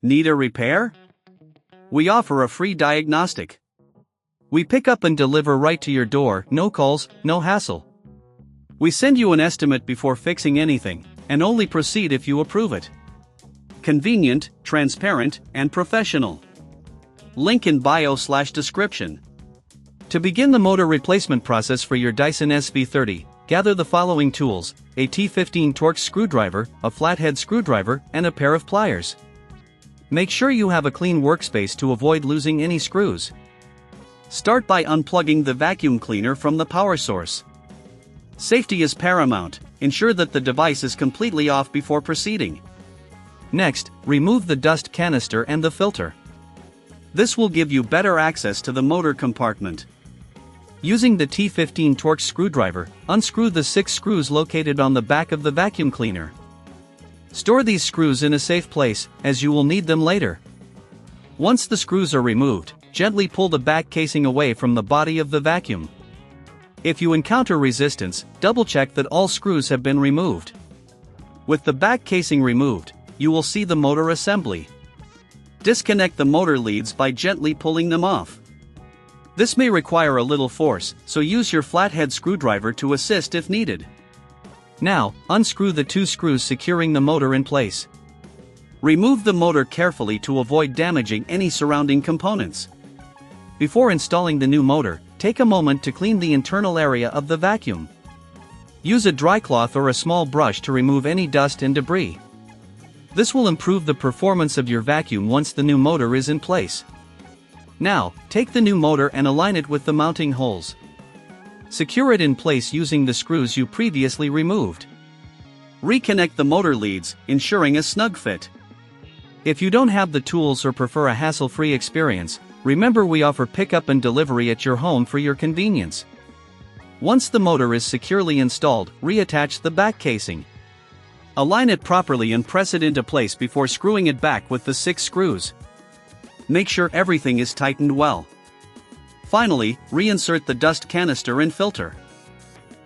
Need a repair? We offer a free diagnostic. We pick up and deliver right to your door, no calls, no hassle. We send you an estimate before fixing anything, and only proceed if you approve it. Convenient, transparent, and professional. Link in bio/description. To begin the motor replacement process for your Dyson SV30, gather the following tools: a T15 Torx screwdriver, a flathead screwdriver, and a pair of pliers. Make sure you have a clean workspace to avoid losing any screws. Start by unplugging the vacuum cleaner from the power source. Safety is paramount. Ensure that the device is completely off before proceeding. Next, remove the dust canister and the filter. This will give you better access to the motor compartment. Using the T15 Torx screwdriver, unscrew the 6 screws located on the back of the vacuum cleaner. Store these screws in a safe place, as you will need them later. Once the screws are removed, gently pull the back casing away from the body of the vacuum. If you encounter resistance, double-check that all screws have been removed. With the back casing removed, you will see the motor assembly. Disconnect the motor leads by gently pulling them off. This may require a little force, so use your flathead screwdriver to assist if needed. Now, unscrew the 2 screws securing the motor in place. Remove the motor carefully to avoid damaging any surrounding components. Before installing the new motor, take a moment to clean the internal area of the vacuum. Use a dry cloth or a small brush to remove any dust and debris. This will improve the performance of your vacuum once the new motor is in place. Now, take the new motor and align it with the mounting holes. Secure it in place using the screws you previously removed. Reconnect the motor leads, ensuring a snug fit. If you don't have the tools or prefer a hassle-free experience, remember we offer pickup and delivery at your home for your convenience. Once the motor is securely installed, reattach the back casing. Align it properly and press it into place before screwing it back with the 6 screws. Make sure everything is tightened well. Finally, reinsert the dust canister and filter.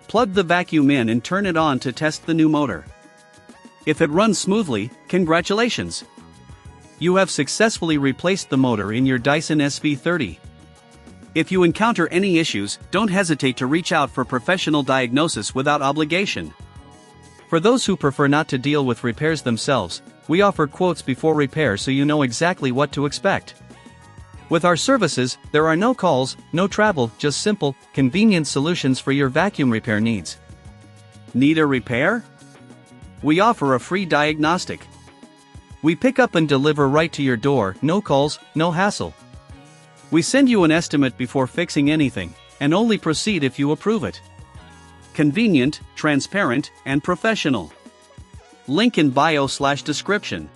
Plug the vacuum in and turn it on to test the new motor. If it runs smoothly, congratulations! You have successfully replaced the motor in your Dyson SV30. If you encounter any issues, don't hesitate to reach out for professional diagnosis without obligation. For those who prefer not to deal with repairs themselves, we offer quotes before repair so you know exactly what to expect. With our services, there are no calls, no travel, just simple, convenient solutions for your vacuum repair needs. Need a repair? We offer a free diagnostic. We pick up and deliver right to your door, no calls, no hassle. We send you an estimate before fixing anything, and only proceed if you approve it. Convenient, transparent, and professional. Link in bio/description.